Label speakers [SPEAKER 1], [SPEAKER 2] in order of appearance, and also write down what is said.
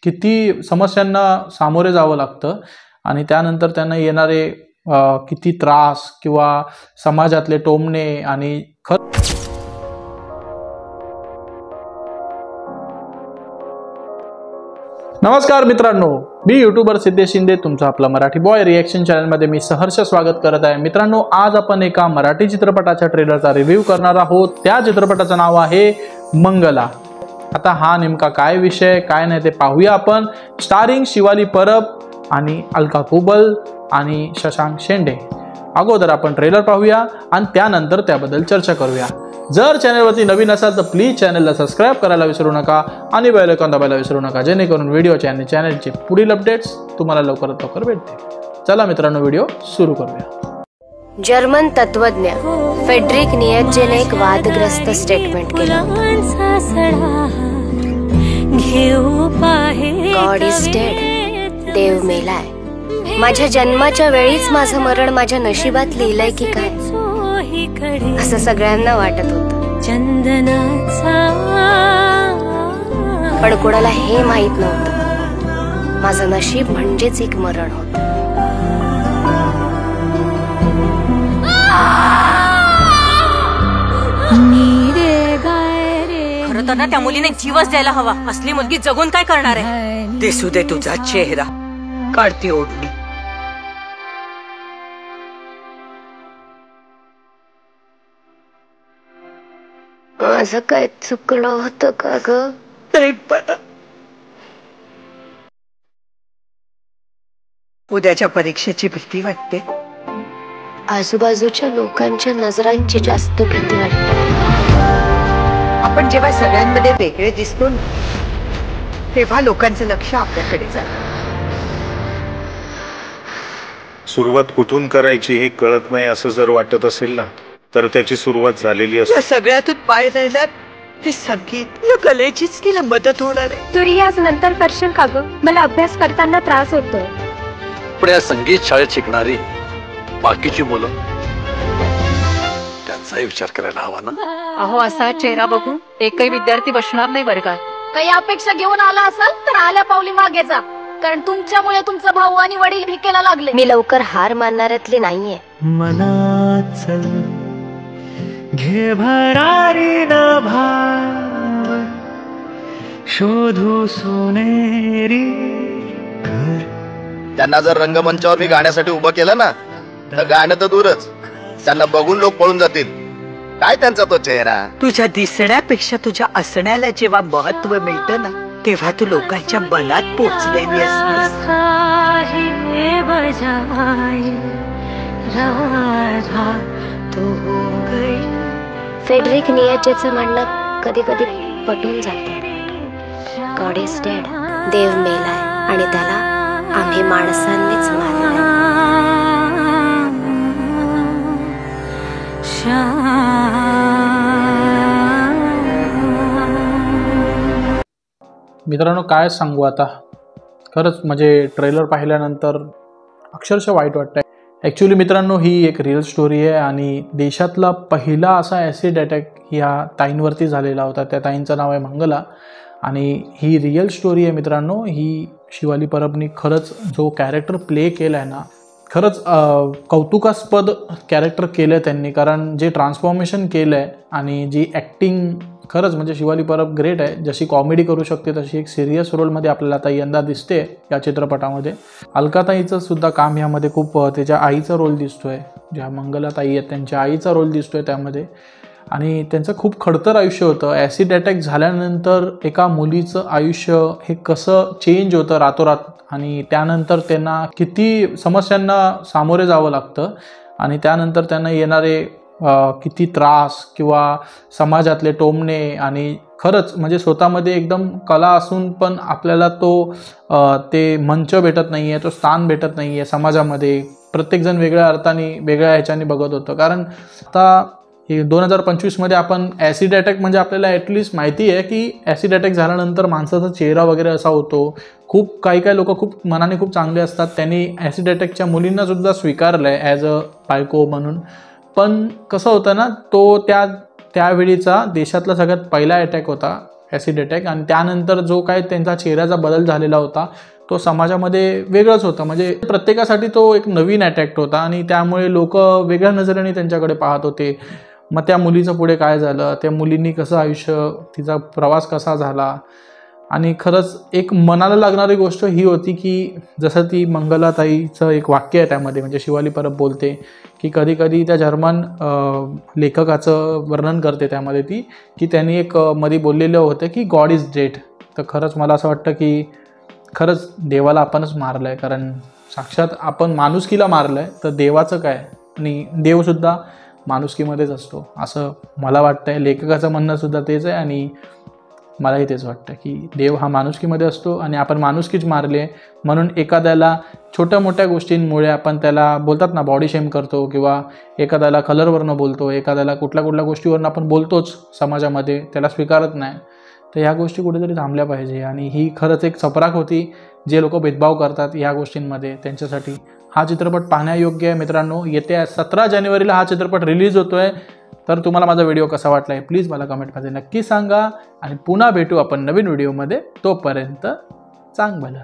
[SPEAKER 1] किती समस्यांना सामोरे जावं लागतं आणि त्यानंतर त्यांना येणारे किती त्रास किंवा समाजातले टोमणे आणि नमस्कार मित्रांनो, मी यूट्यूबर सिद्धेश शिंदे तुमचा आपला मराठी बॉय रिएक्शन चॅनलमध्ये मी सहर्ष स्वागत करत आहे। मित्रांनो, आज आपण एका मराठी चित्रपटाच्या ट्रेलरचा रिव्ह्यू करणार आहोत। त्या चित्रपटाचं नाव आहे मंगला। आता हा नेमका काय विषय काय नाही ते पाहूया आपण। स्टारिंग शिवाली परब आणि अलका कुबल आणि शशांक शेंडे। अगोदर आपण ट्रेलर पाहूया आणि त्यानंतर त्याबद्दल चर्चा करूया। जर चॅनलवरती नवीन असाल तर प्लीज चॅनलला सबस्क्राइब करायला विसरू नका आणि बेल आयकॉन दाबायला विसरू नका, जेणेकरून व्हिडिओचे आणि चॅनलचे पुढील अपडेट्स तुम्हाला लवकरात लवकर भेटतील। चला मित्रांनो, व्हिडिओ सुरू करूया।
[SPEAKER 2] जर्मन तत्वज्ञ फेडरिक निएत्जेने एक वादग्रस्त स्टेटमेंट केलं, गॉड इज डेड, देव मेलाय। माझ्या जन्माच्या वेळीच माझं मरण माझ्या नशिबात लिहिलंय की काय असं सगळ्यांना वाटत होतं, पण कोणाला हे माहित नव्हतं माझं नशीब म्हणजेच एक मरण होतं।
[SPEAKER 3] खरं तर ना त्या मुलीने जीवच द्यायला हवा। असली मुलगी जगून काय करणार आहे?
[SPEAKER 4] दिसू दे तुझा चेहरा, काढती ओढणी।
[SPEAKER 2] माझं काय चुकलं होतं का ग?
[SPEAKER 4] उद्याच्या परीक्षेची भीती वाटते।
[SPEAKER 2] आजूबाजूच्या लोकांच्या नजरांची जास्त भीती वाटते।
[SPEAKER 4] आपण जेव्हा सगळ्यांमध्ये वेगळे दिसतो तेव्हा लोकांचं लक्ष आपल्याकडे जातं।
[SPEAKER 5] सुरुवात कुठून करायची हे कळत नाही असं जर वाटत असेल ना, तर त्याची सुरुवात झालेली असते।
[SPEAKER 4] सगळ्यातून पाय राहिला ते संगीत या कलेचीच तिला मदत होणार आहे।
[SPEAKER 6] तू रियाज नंतर करशील का ग? मला अभ्यास करताना त्रास होतोय।
[SPEAKER 7] पण या संगीत शाळेत शिकणारी बाकीची मुलं त्यांचाही विचार करायला हवा ना।
[SPEAKER 3] अहो, असा चेहरा बघून एकही विद्यार्थी बसणार नाही वर्गात।
[SPEAKER 6] काही अपेक्षा घेऊन आला असाल तर आल्या पावली मागे जा, कारण तुमच्यामुळे तुमचा भाऊ आणि वडील भिकेला लागले।
[SPEAKER 2] मी लवकर हार मानणाऱ्यातली नाहीये।
[SPEAKER 8] मनात चल घे भरारी न भाव, शोधू सोनेरी घर।
[SPEAKER 9] त्यांना जर रंगमंचावर मी गाण्यासाठी उभं केलं ना, तर गाणं तर दूरच, त्यांना बघून लोक पळून जातील। काय त्यांचा तो चेहरा।
[SPEAKER 4] तुझ्या दिसण्यापेक्षा तुझ्या असण्याला जेव्हा महत्व मिळतं ना, तेव्हा तू लोकांच्या मनात पोचलेली असतेस।
[SPEAKER 2] फेडरिक निएत्जेचं म्हणणं कधी कधी पटून जातं, गॉड इज डेड, देव मेलाय आणि त्याला आम्ही माणसांनीच मारलंय।
[SPEAKER 1] मित्रांनो, काय सांगू आता, खरंच म्हणजे ट्रेलर पाहिल्यानंतर अक्षरशः वाईट वाटतंय। ॲक्च्युली मित्रांनो, ही एक रिअल स्टोरी आहे आणि देशातला पहिला असा ॲसिड अटॅक ह्या ताईंवरती झालेला होता। त्या ताईंचं नाव आहे मंगला आणि ही रिअल स्टोरी आहे मित्रांनो। ही शिवाली परबनी खरंच जो कॅरेक्टर प्ले केला आहे ना, खरंच कौतुकास्पद कॅरेक्टर केलं आहे त्यांनी, कारण जे ट्रान्सफॉर्मेशन केलं आहे आणि जी ॲक्टिंग, खरंच म्हणजे शिवाली परब ग्रेट आहे। जशी कॉमेडी करू शकते तशी एक सिरियस रोलमध्ये आपल्याला आता यंदा दिसते या चित्रपटामध्ये। अलकाताईचं सुद्धा काम यामध्ये खूप, त्याच्या आईचा रोल दिसतोय, ज्या मंगलाताई आहेत त्यांच्या आईचा रोल दिसतोय त्यामध्ये। आणि त्यांचं खूप खडतर आयुष्य होतं। ॲसिड अटॅक झाल्यानंतर एका मुलीचं आयुष्य हे कसं चेंज होतं रातोरात आणि त्यानंतर त्यांना किती समस्यांना सामोरे जावं लागतं आणि त्यानंतर त्यांना येणारे किती त्रास किंवा समाजातले टोमणे आणि खरंच म्हणजे स्वतःमध्ये एकदम कला असून पण आपल्याला ते मंच भेटत नाही आहे, तो स्थान भेटत नाही आहे समाजामध्ये। प्रत्येकजण वेगळ्या अर्थाने वेगळ्या ह्याच्याने बघत होतं, कारण आता 2025मध्ये आपण ॲसिड अटॅक म्हणजे आपल्याला ॲटलिस्ट माहिती आहे की ॲसिड अटॅक झाल्यानंतर माणसाचा चेहरा वगैरे असा होतो। खूप काही लोक खूप मनाने खूप चांगले असतात, त्यांनी ॲसिड अटॅकच्या मुलींना सुद्धा स्वीकारलं आहे ॲज अ बायको म्हणून। पण कसं होतं ना, तो त्यावेळीचा देशातला सगळ्यात पहिला अटॅक होता ॲसिड अटॅक, आणि त्यानंतर जो काय त्यांचा चेहऱ्याचा बदल झालेला होता तो समाजामध्ये वेगळंच होता. म्हणजे प्रत्येकासाठी तो एक नवीन अटॅक होता आणि त्यामुळे लोक वेगळ्या नजरेने त्यांच्याकडे पाहत होते. मग त्या मुलीचं पुढे काय झालं, त्या मुलींनी कसं आयुष्य, तिचा प्रवास कसा झाला. आणि खरंच एक मनाला लागणारी गोष्ट ही होती की जसं ती मंगलाताईचं एक वाक्य आहे त्यामध्ये, म्हणजे शिवाली परब बोलते की कधी कधी त्या जर्मन लेखकाचं वर्णन करते त्यामध्ये ती, की त्यांनी एक मध्ये बोललेलं होतं की गॉड इज डेड. तर खरंच मला असं वाटतं की खरंच देवाला आपणच मारलं आहे, कारण साक्षात आपण माणुसकीला मारलं आहे, तर देवाचं काय. आणि देवसुद्धा माणुसकीमध्येच असतो असं मला वाटतं आहे. लेखकाचं म्हणणंसुद्धा तेच आहे आणि मलाही तेच वाटतं की देव हा माणुसकीमध्ये असतो आणि आपण माणुसकीच मारली आहे. म्हणून एखाद्याला छोट्या मोठ्या गोष्टींमुळे आपण त्याला बोलतात ना बॉडी शेम करतो, किंवा एखाद्याला कलरवरनं बोलतो, एखाद्याला कुठल्या गोष्टीवरनं आपण बोलतोच समाजामध्ये, त्याला स्वीकारत नाही. तर ह्या गोष्टी कुठेतरी थांबल्या पाहिजे. आणि ही खरंच एक चपराक होती जे लोक भेदभाव करतात ह्या गोष्टींमध्ये, त्यांच्यासाठी हा चित्रपट पाहण्यायोग्य आहे मित्रांनो. येत्या 17 जानेवारीला हा चित्रपट रिलीज होतो आहे. तर तुम्हाला माझा व्हिडिओ कसा वाटला आहे प्लीज मला कमेंटमध्ये नक्की सांगा. आणि पुन्हा भेटू आपण नवीन व्हिडिओमध्ये. तोपर्यंत चांग भलं.